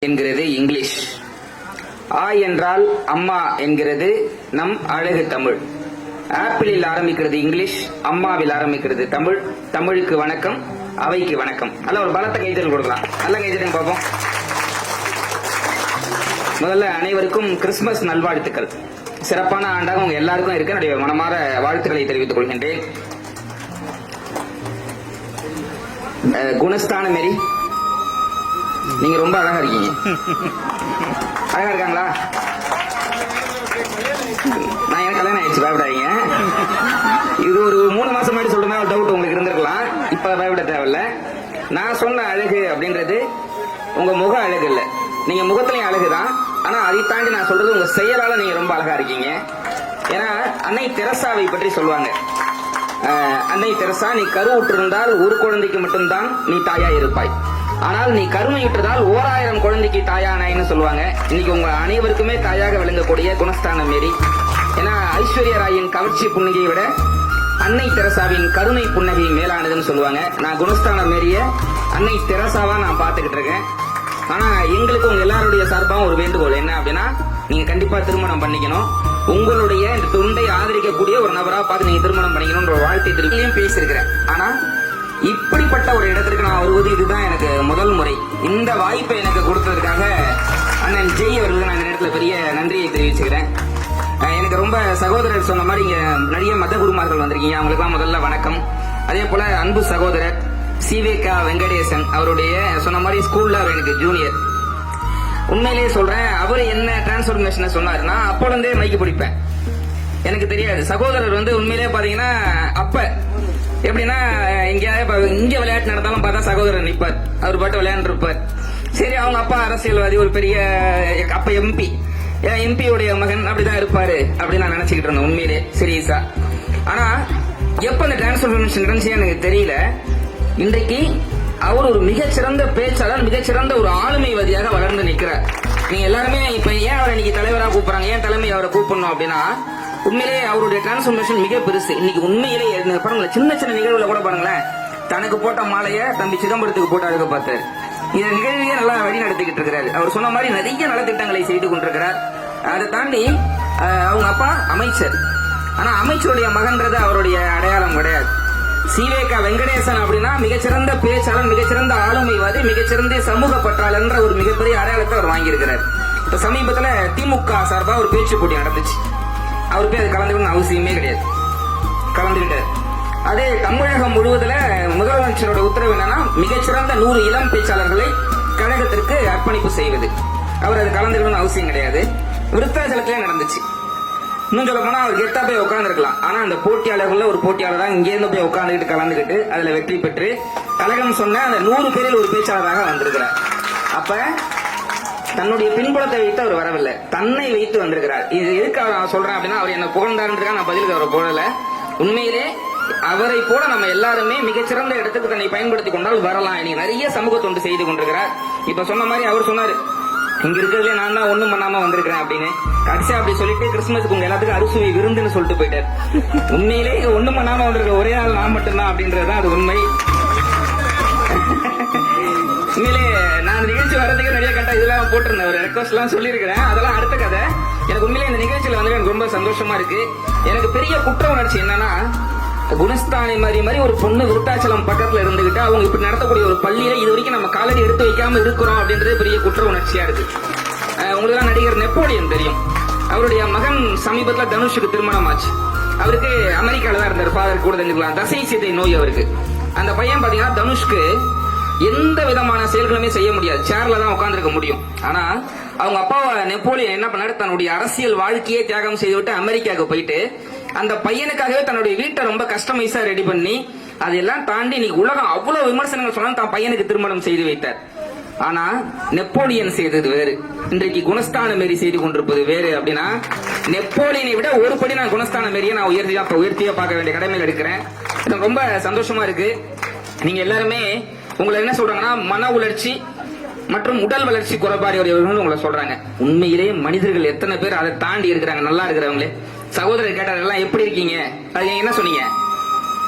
என்கிறது இங்கிலீஷ். ஆ என்றால் அம்மா என்கிறது நம் அழகு தமிழ். ஆப்பிளில் ஆரம்பிக்கிறது இங்கிலீஷ், அம்மாவில் ஆரம்பிக்கிறது தமிழ். தமிழுக்கு வணக்கம், அவைக்கு வணக்கம். நல்ல ஒரு பலத்த கைத்தல் கொடுக்கலாம். நல்ல கைத்தல் பார்ப்போம். முதல்ல அனைவருக்கும் கிறிஸ்துமஸ் நல்வாழ்த்துக்கள். சிறப்பான ஆண்டாக உங்க எல்லாருக்கும் இருக்க என்னுடைய மனமார வாழ்த்துக்களை தெரிவித்துக் கொள்கின்றேன். குணஸ்தான மேரி, நீங்க ரொம்ப அழகா இருக்கீங்க. அழகா இருக்காங்களா? நான் எனக்கு கல்யாணம் ஆயிடுச்சு, பயப்படாதீங்க. இது ஒரு 3 மாசம் முன்னாடி சொல்ற மாதிரி டவுட் உங்களுக்கு இருந்திருக்கலாம். இப்ப பயப்பட தேவையில்ல. நான் சொன்ன அழகு அப்படின்றது உங்க முக அழகு இல்ல, நீங்க முகத்திலையும் அழகுதான். ஆனா அதை தாண்டி நான் சொல்றது உங்க செயலால நீங்க ரொம்ப அழகா இருக்கீங்க. ஏன்னா அன்னை தெரசாவை பற்றி சொல்லுவாங்க. அன்னை தெரசா, நீ கருவுற்றிருந்தால் ஒரு குழந்தைக்கு மட்டும்தான் நீ தாயா இருப்பாய், ஆனால் நீ கருமையுற்றதால் 1000 குழந்தைக்கு தாயானாயின்னு சொல்லுவாங்க. இன்னைக்கு உங்க அனைவருக்குமே தாயாக விளங்கக்கூடிய குணஸ்தானம் மேரி. ஏன்னா ஐஸ்வர்யா ராயின் கவர்ச்சி புன்னகையை விட அன்னை தெரசாவின் கருணை புன்னகை மேலானதுன்னு சொல்லுவாங்க. நான் குணஸ்தானம் மேரிய அன்னை தெரசாவா நான் பாத்துக்கிட்டு இருக்கேன். ஆனா எங்களுக்கு உங்க எல்லாருடைய சார்பாக ஒரு வேண்டுகோள் என்ன அப்படின்னா, நீங்க கண்டிப்பா திருமணம் பண்ணிக்கணும். உங்களுடைய இந்த தொண்டை ஆதரிக்கக்கூடிய ஒரு நபரா பார்த்து நீங்க திருமணம் பண்ணிக்கணும்ன்ற ஒரு வாழ்த்தை திருப்பியும் பேசியிருக்கிறேன். ஆனா இப்படிப்பட்ட ஒரு இடத்திற்கு நான் வருவது இதுதான் எனக்கு முதல் முறை. இந்த வாய்ப்பை எனக்கு கொடுத்ததுக்காக அண்ணன் ஜெய் அவர்களுக்கு நான் இந்த நேரத்தில் பெரிய நன்றியை தெரிவிச்சுக்கிறேன். எனக்கு ரொம்ப சகோதரர் சொன்ன மாதிரி இங்க நிறைய மத குருமார்கள் வந்திருக்கீங்க, அவங்களுக்குலாம் முதல்ல வணக்கம். அதே போல அன்பு சகோதரர் சிவேகா வெங்கடேசன், அவருடைய சொன்ன மாதிரி ஸ்கூல்ல அவர் எனக்கு ஜூனியர். உண்மையிலேயே சொல்றேன், அவர் என்ன டிரான்ஸ்பர்மேஷனை சொன்னாருன்னா அப்போ இருந்தே மைக்கு பிடிப்பேன், எனக்கு தெரியாது. சகோதரர் உண்மையிலேயே பாத்தீங்கன்னா அப்ப எப்படின்னா இங்க விளையாட்டு நடந்தாலும் பார்த்தா சகோதரர் நிற்பார், அவர் பாட்டு விளையாண்டு இருப்பார். சரி, அவங்க அப்பா அரசியல்வாதி, ஒரு பெரிய அப்ப எம்பியோடைய மகன், அப்படிதான் இருப்பாரு அப்படின்னு நான் நினைச்சுக்கிட்டு இருந்தேன் உண்மையிலே சீரியஸா. ஆனா எப்ப இந்த டிரான்ஸ்பர்மேஷன் நடந்துச்சு எனக்கு தெரியல. இன்றைக்கு அவர் ஒரு மிகச்சிறந்த பேச்சாளர், மிகச்சிறந்த ஒரு ஆளுமைவாதியாக வளர்ந்து நிற்கிறார். நீங்க எல்லாருமே இப்ப ஏன் அவரை இன்னைக்கு தலைவராக கூப்பிடுறாங்க, ஏன் தலைமை அவரை கூப்பிடணும் அப்படின்னா, உண்மையிலே அவருடைய டிரான்ஸ்பர்மேஷன் மிக பெருசு. இன்னைக்கு உண்மையிலே பாருங்களேன், சின்ன சின்ன நிகழ்வுல கூட பாருங்களேன், தனக்கு போட்ட மாலைய தம்பி சிதம்பரத்துக்கு போட்டு அழக பார்த்தாரு. இந்த நிகழ்வையே நல்லா வழி நடத்திக்கிட்டு இருக்கிறாரு. அவர் சொன்ன மாதிரி நிறைய நலத்திட்டங்களை செய்து கொண்டிருக்கிறார். அதை தாண்டி அவங்க அப்பா அமைச்சர், ஆனா அமைச்சருடைய மகன்றது அவருடைய அடையாளம் கிடையாது. சிவேகா வெங்கடேசன் அப்படின்னா மிகச்சிறந்த பேச்சாளர், மிகச்சிறந்த ஆளுமைவாதி, மிகச்சிறந்த சமூக பற்றாளர் என்ற ஒரு மிகப்பெரிய அடையாளத்தை அவர் வாங்கியிருக்கிறார். இப்ப சமீபத்துல திமுக சார்பா ஒரு பேச்சு போட்டி நடந்துச்சு. அவருக்கு அது கலந்துக்கணும் அவசியமே கிடையாது, கலந்துகிட்டார். அதே தமிழகம் முழுவதுல முதலமைச்சரோட உத்தரவு என்னன்னா, மிகச்சிறந்த 100 இளம் பேச்சாளர்களை கழகத்திற்கு அர்ப்பணிப்பு செய்வது. அவர் அது கலந்துக்கணும்னு அவசியம் கிடையாது. விருத்தாச்சலத்திலே நடந்துச்சு. இன்னும் சொல்ல போனா அவர் கெத்தா போய் உட்காந்துருக்கலாம். ஆனா அந்த போட்டியாளர்கள் ஒரு போட்டியாளர் தான் இங்கே இருந்து போய் உட்காந்துக்கிட்டு கலந்துக்கிட்டு அதுல வெற்றி பெற்று கழகம் சொன்ன அந்த 100 பேரில் ஒரு பேச்சாளராக வந்திருக்கிறார். அப்ப தன்னுடைய பின்புலத்தை வைத்து அவர் வரவில்லை, தன்னை வைத்து வந்திருக்கிறார். இது எதுக்கு நான் சொல்றேன் அப்படின்னா, அவர் என்ன புகழ்ந்தாருன்றதுக்காக நான் பதிலுக்கு அவரை போடல. உண்மையிலே அவரை போல நம்ம எல்லாருமே மிகச்சிறந்த இடத்துக்கு தன்னை பயன்படுத்திக் கொண்டால் வரலாம். இன்னைக்கு நிறைய சமூக தொண்டு செய்து கொண்டிருக்கிறார். இப்ப சொன்ன மாதிரி அவர் சொன்னாரு, இங்க இருக்கிறதுல நான் தான் ஒண்ணும் பண்ணாம வந்திருக்கிறேன் அப்படின்னு. கடைசியா அப்படி சொல்லிட்டு கிறிஸ்துமஸ்க்கு உங்க எல்லாத்துக்கும் அறுசுவை விருந்துன்னு சொல்லிட்டு போயிட்டார். உண்மையிலே ஒண்ணும் பண்ணாம வந்திருக்க ஒரே ஆள் நான் மட்டும்தான் அப்படின்றதுதான் அது உண்மை. உண்மையிலே நான் நிகழ்ச்சி வரதுக்கு நிறைய கட்டா இதெல்லாம் போட்டிருந்தேன், ஒரு ரெக்வஸ்ட் எல்லாம் சொல்லியிருக்கிறேன். அதெல்லாம் அடுத்த கதை. எனக்கு உண்மையிலே இந்த நிகழ்ச்சியில எனக்கு ரொம்ப சந்தோஷமா இருக்கு. எனக்கு பெரிய குற்ற உணர்ச்சி என்னன்னா, குணஸ்தானி மாதிரி ஒரு பொண்ணு விருத்தாச்சலம் பக்கத்துல இருந்துகிட்டு அவங்க இப்படி நடத்தக்கூடிய ஒரு பள்ளியில இது வரைக்கும் நம்ம காலடி எடுத்து வைக்காம இருக்கிறோம் அப்படின்றது பெரிய குற்ற உணர்ச்சியா இருக்கு. உங்களுக்கு நடிகர் நெப்போலியன் தெரியும், அவருடைய மகன் சமீபத்துல தனுஷுக்கு திருமணம் ஆச்சு. அவருக்கு அமெரிக்கால தான் இருந்தார், ஃபாதர் கூட தெரிஞ்சுக்கலாம், தசை சீதை நோய் அவருக்கு. அந்த பையன் பாத்தீங்கன்னா தனுஷ்க்கு எந்த விதமான செயல்களுமே செய்ய முடியாது, சேர்ல தான் உட்கார்ந்துருக்க முடியும். ஆனா அவங்க அப்பா நெப்போலியன் என்ன பண்ணாரு, தன்னுடைய அரசியல் வாழ்க்கையே தியாகம் செய்துவிட்டு அமெரிக்காவுக்கு போயிட்டு அந்த பையனுக்காகவே தன்னுடைய வீட்டை ரொம்ப கஸ்டமைஸா ரெடி பண்ணி அதெல்லாம் தாண்டி இன்னைக்கு உலகம் அவ்வளவு விமர்சனங்கள் சொன்னா தான் பையனுக்கு திருமணம் செய்து வைத்தார். ஆனா நெப்போலியன் செய்தது வேறு, இன்றைக்கு குணஸ்தான மேரி செய்து கொண்டிருப்பது வேறு. அப்படின்னா நெப்போலியனை விட ஒரு படி நான் குணஸ்தான மேரியை நான் உயர்த்தியா பார்க்க வேண்டிய கடமையில் எடுக்கிறேன். எனக்கு ரொம்ப சந்தோஷமா இருக்கு. நீங்க எல்லாருமே உங்களை என்ன சொல்றாங்கன்னா, மன உளர்ச்சி மற்றும் உடல் வளர்ச்சி குறைபாடுகள் உங்களை சொல்றாங்க. உண்மையிலேயே மனிதர்கள் எத்தனை பேர் அதை தாண்டி இருக்கிறாங்க, நல்லா இருக்கிறவங்களே. சகோதரர் கேட்டார், எல்லாம் எப்படி இருக்கீங்க, அது என்ன சொன்னீங்க,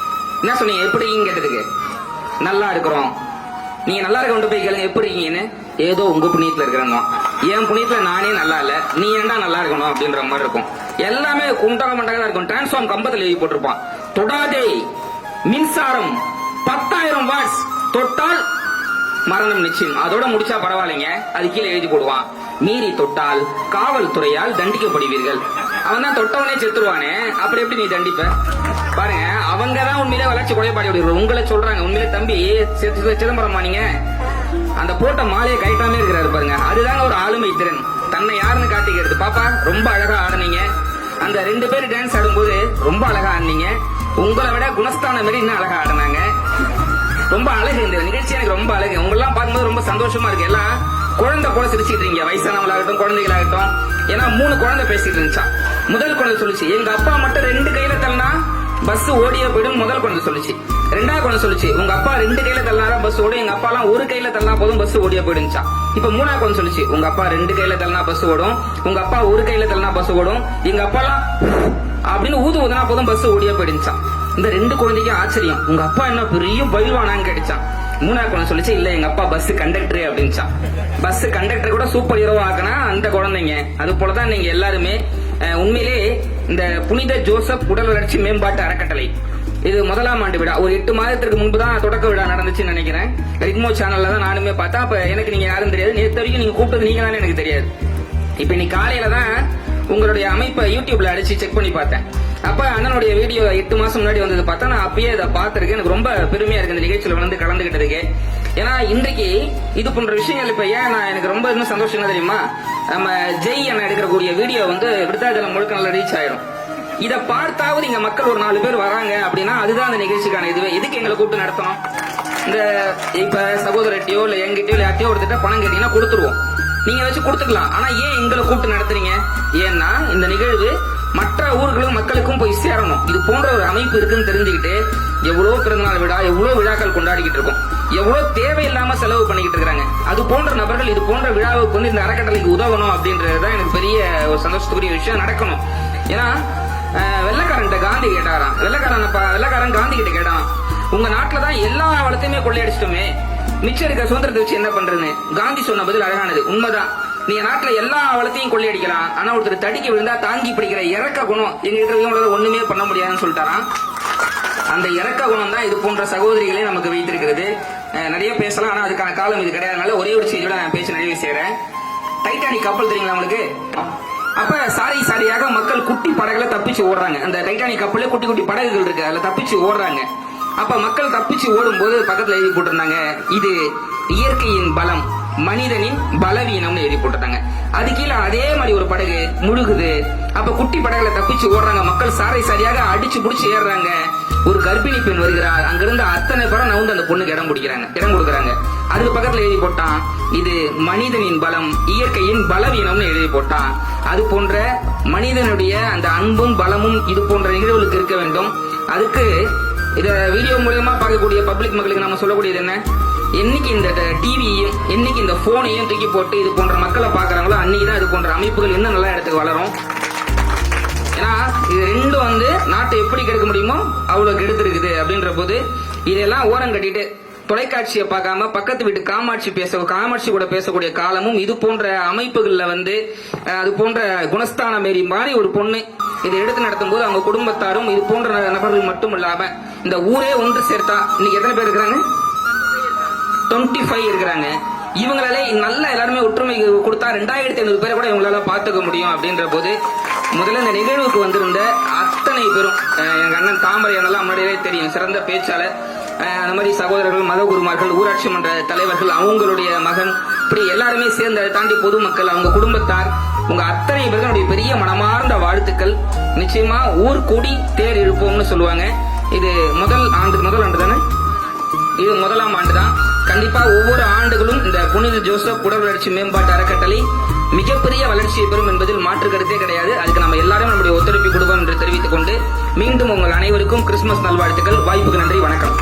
எப்படி இருக்கீங்க கேட்டதுக்கு நல்லா இருக்கிறோம். நீங்க நல்லா இருக்க கொண்டு போய் கேளுங்க எப்படி இருக்கீங்கன்னு. ஏதோ உங்க புண்ணியத்துல இருக்கிறனோ, என் புண்ணியத்துல நானே நல்லா இல்ல, நீ ஏன்டா நல்லா இருக்கணும் அப்படின்ற மாதிரி இருக்கும். எல்லாமே குண்டக மண்டக தான் இருக்கும். டிரான்ஸ்ஃபார்ம் கம்பத்தில் எழுதி போட்டிருப்பான், தொடாதே மின்சாரம் 10,000 வாட்ஸ், தொட்டால் மரணம் நிச்சயம். அதோட முடிச்சா பரவாயில்லைங்க, அது கீழே எழுதி போடுவான், மீறி தொட்டால் காவல்துறையால் தண்டிக்கப்படுவீர்கள். அவன் தான் தொட்டவனே செத்துருவானே, அப்படி எப்படி நீ தண்டிப்ப? பாருங்க, அவங்க தான் உண்மையிலே வளர்ச்சி குறைபாடு விடுவாங்க. உங்களை சொல்றாங்க, உண்மையிலே தம்பி சிதம்பரமா நீங்க அந்த போட்ட மாலையை கைட்டாமே இருக்கிறாரு பாருங்க, அதுதாங்க ஒரு ஆளுமை திறன். தன்னை யாருன்னு காட்டிக்கிறது. பாப்பா ரொம்ப அழகா ஆடுனீங்க, அந்த 2 பேர் டான்ஸ் ஆடும்போது ரொம்ப அழகா ஆடுனீங்க. உங்களை விட குணஸ்தான மாதிரி இன்னும் அழகா ஆடினாங்க. ரொம்ப அழகு இந்த நிகழ்ச்சி, எனக்கு ரொம்ப அழகு. உங்களெல்லாம் பார்க்கும்போது ரொம்ப சந்தோஷமா இருக்கு. எல்லாம் குழந்தை போல சிரிச்சிட்டு இருக்கீங்க, வயசானவங்களாகட்டும் குழந்தைகளாகட்டும். ஏன்னா 3 குழந்தை பேசிட்டு இருந்துச்சா. முதல் குழந்தை சொல்லிச்சு, எங்க அப்பா மட்டும் 2 கையில தள்ளனா பஸ் ஓடிய போயிடும். முதல் குழந்தை சொல்லிச்சு. 2வது குழந்தை சொல்லிச்சு, உங்க அப்பா 2 கையில தள்ளினா பஸ் ஓடும், எங்க அப்பா எல்லாம் 1 கையில தள்ளனா போதும் பஸ் ஓடிய போயிடுச்சா. இப்ப 3வது குழந்தை சொல்லிச்சு, உங்க அப்பா 2 கையில தள்ளனா பஸ் ஓடும், உங்க அப்பா 1 கையில தள்ளனா பஸ் ஓடும், எங்க அப்பா எல்லாம் அப்படின்னு ஊதுனா போதும் பஸ் ஓடிய போயிடுச்சான். இந்த 2 குழந்தைக்கும் ஆச்சரியம், உங்க அப்பா என்ன பெரிய பயில்வானான்னு கேட்டுச்சான். 3வது குழந்தை சொல்லிச்சு, இல்ல எங்க அப்பா பஸ் கண்டக்டர் அப்படின்னுச்சான். பஸ் கண்டக்டர் கூட சூப்பர் ஹீரோவா ஆக்கினா அந்த குழந்தைங்க. அது போலதான் நீங்க எல்லாருமே. உண்மையிலே இந்த புனித ஜோசப் உடல் வளர்ச்சி மேம்பாட்டு அறக்கட்டளை இது 1ஆம் ஆண்டு விழா. ஒரு 8 மாதத்திற்கு முன்பு தான் தொடக்க விழா நடந்துச்சுன்னு நினைக்கிறேன். ரிக்மோ சேனல்ல தான் நானுமே பார்த்தா. அப்ப எனக்கு நீங்க யாரும் தெரியாது, நேற்று வரைக்கும் நீங்க கூப்பிட்டது நீங்க தானே எனக்கு தெரியாது. இப்ப இன்னைக்கு காலையில தான் உங்களுடைய அமைப்பை யூடியூப்ல அடிச்சு செக் பண்ணி பார்த்தேன். அப்ப அண்ணனுடைய வீடியோ 8 மாசம் முன்னாடி வந்தது பார்த்தா நான் அப்பயே அதை பார்த்திருக்கேன். எனக்கு ரொம்ப பெருமையா இருக்கு இந்த நிகழ்ச்சியில வந்து கலந்துகிட்டதுக்கு. ஏன்னா இன்றைக்கு இது போன்ற விஷயங்கள் இப்ப ஏன் எனக்கு ரொம்ப இன்னும் சந்தோஷம் என்ன தெரியுமா, நம்ம ஜெய் அண்ணன் எடுக்கக்கூடிய வீடியோ வந்து விருத்தாச்சலம் முழுக்க நல்லா ரீச் ஆயிடும். இதை பார்த்தாவது இங்க மக்கள் ஒரு 4 பேர் வராங்க அப்படின்னா அதுதான் அந்த நிகழ்ச்சிக்கான இதுவே. எதுக்கு எங்களை கூப்பிட்டு நடத்தணும்? இந்த இப்ப சகோதரட்டியோ இல்ல எங்கிட்டயோ இல்ல யார்ட்டையோ ஒருத்திட்ட பணம் கேட்டீங்கன்னா கொடுத்துருவோம், நீங்க வச்சு கொடுத்துக்கலாம். ஆனா ஏன் எங்களை கூப்பிட்டு நடத்துறீங்க? ஏன்னா இந்த நிகழ்வு மற்ற ஊர்களும் மக்களுக்கும் போய் சேரணும். இது போன்ற ஒரு அமைப்பு இருக்குன்னு தெரிஞ்சுக்கிட்டு எவ்வளவு பிறந்தநாள் விழா, எவ்வளவு விழாக்கள் கொண்டாடிக்கிட்டு இருக்கோம், எவ்வளவு தேவையில்லாம செலவு பண்ணிக்கிட்டு இருக்காங்க. அது போன்ற நபர்கள் இது போன்ற விழாவுக்கு வந்து இந்த அறக்கட்டளைக்கு உதவணும் அப்படின்றதுதான் எனக்கு பெரிய ஒரு சந்தோஷத்துக்குரிய விஷயம் நடக்கணும். ஏன்னா வெள்ளக்காரன் காந்தி கேட்டாராம், வெள்ளக்காரன் காந்தி கிட்ட கேட்டான், உங்க நாட்டுல தான் எல்லா வளத்தையுமே கொள்ளையடிச்சிட்டோமே, மிச்சம் இருக்க சுதந்திரத்தை வச்சு என்ன பண்றதுன்னு. காந்தி சொன்ன பதில் அழகானது. உண்மைதான், நீங்க நாட்டுல எல்லா வளத்தையும் கொள்ளையடிக்கலாம், ஆனா ஒருத்தர் தடிக்க விழுந்தா தாங்கி பிடிக்கிற இறக்க குணம் எங்க இருக்கிறவங்கள ஒண்ணுமே பண்ண முடியாதுன்னு சொல்லிட்டாராம். அந்த இறக்க குணம் தான் இது போன்ற சகோதரிகளே நமக்கு வைத்திருக்கிறது. நிறைய பேசலாம், ஆனா அதுக்கான காலம் இது கிடையாதுனால ஒரே ஒரு செய்தியோட நான் பேச நிறைவு செய்யறேன். டைட்டானிக் கப்பல் தெரியுங்களா உங்களுக்கு? அப்ப சாரியாக மக்கள் குட்டி படகுல தப்பிச்சு ஓடுறாங்க. அந்த டைட்டானிக் கப்பல்ல குட்டி குட்டி படகுகள் இருக்கு, அதுல தப்பிச்சு ஓடுறாங்க. அப்ப மக்கள் தப்பிச்சு ஓடும் போது பக்கத்துல எழுதி போட்டிருந்தாங்க, இது இயற்கையின் பலம், மனிதனின் பலவீனம்னு எழுதி போட்டிருந்தாங்க. அது கீழே அதே மாதிரி ஒரு படகு முழுகுது. அப்ப குட்டி படகுல தப்பிச்சு ஓடுறாங்க மக்கள், சாரியாக அடிச்சு புடிச்சு ஏறுறாங்க. ஒரு கர்ப்பிணி பெண் வருகிறார், அங்கிருந்து அத்தனை பேரும் நவுந்து அந்த பொண்ணுக்கு இடம் கொடுக்கறாங்க. அதுக்கு பக்கத்துல எழுதி போட்டான், இது மனிதனின் பலம், இயற்கையின் பலவீனம்னு எழுதி போட்டான். அது போன்ற மனிதனுடைய அந்த அன்பும் பலமும் இது போன்ற நிகழ்வுகளுக்கு இருக்க வேண்டும். அதுக்கு இத வீடியோ மூலமா பார்க்கக்கூடிய பப்ளிக் மக்களுக்கு நம்ம சொல்லக்கூடியது என்ன, என்னைக்கு இந்த டிவியையும் என்னைக்கு இந்த போனையும் தூக்கி போட்டு இது போன்ற மக்களை பாக்குறாங்களோ அன்னைக்குதான் இது போன்ற அமைப்புகள் இன்னும் நல்ல இடத்துக்கு வளரும். ஏன்னா இது ரெண்டும் வந்து நாட்டை எப்படி கெடுக்க முடியுமோ அவ்வளவு கெடுத்துருக்குது. அப்படின்ற போது இதெல்லாம் ஓரம் கட்டிட்டு தொலைக்காட்சியை பார்க்காம பக்கத்து வீட்டு காமாட்சி கூட பேசக்கூடிய காலமும் இது போன்ற அமைப்புகள்ல வந்து அது போன்ற குணஸ்தான மேரி மாதிரி ஒரு பொண்ணு இதை எடுத்து நடத்தும் போது அவங்க குடும்பத்தாரும் இது போன்ற நபர்கள் மட்டும் இல்லாம இந்த ஊரே ஒன்று சேர்த்தா இன்னைக்கு எத்தனை பேர் இருக்கிறாங்க? 25 இருக்கிறாங்க. இவங்களால நல்ல எல்லாருமே ஒற்றுமை கொடுத்தா 2500 பேரை கூட இவங்களால பாத்துக்க முடியும். அப்படின்ற போது முதல்ல இந்த நிகழ்வுக்கு வந்திருந்த அத்தனை பேரும், எங்க அண்ணன் தாமரை அண்ணெல்லாம் முன்னாடியே தெரியும், சிறந்த பேச்சாளர். அந்த மாதிரி சகோதரர்கள், மதகுருமார்கள், ஊராட்சி மன்ற தலைவர்கள், அவங்களுடைய மகன், இப்படி எல்லாருமே சேர்ந்து அதை தாண்டி பொதுமக்கள், அவங்க குடும்பத்தார், உங்க அத்தனை பேர்களுடைய பெரிய மனமார்ந்த வாழ்த்துக்கள். நிச்சயமா ஊர் கூடி தேர் இருப்போம்னு சொல்லுவாங்க. இது முதல் ஆண்டு தானே, இது 1ஆம் ஆண்டு தான். கண்டிப்பா ஒவ்வொரு ஆண்டுகளும் இந்த புனித ஜோசப் உடல் வளர்ச்சி மேம்பாட்டு அறக்கட்டளை மிகப்பெரிய வளர்ச்சியை பெறும் என்பதில் மாற்று கருத்தே கிடையாது. அதுக்கு நம்ம எல்லாரும் நம்முடைய ஒத்துழைப்பு கொடுப்போம் என்று தெரிவித்துக் கொண்டு மீண்டும் உங்கள் அனைவருக்கும் கிறிஸ்துமஸ் நல்வாழ்த்துக்கள். வாய்ப்புக்கு நன்றி, வணக்கம்.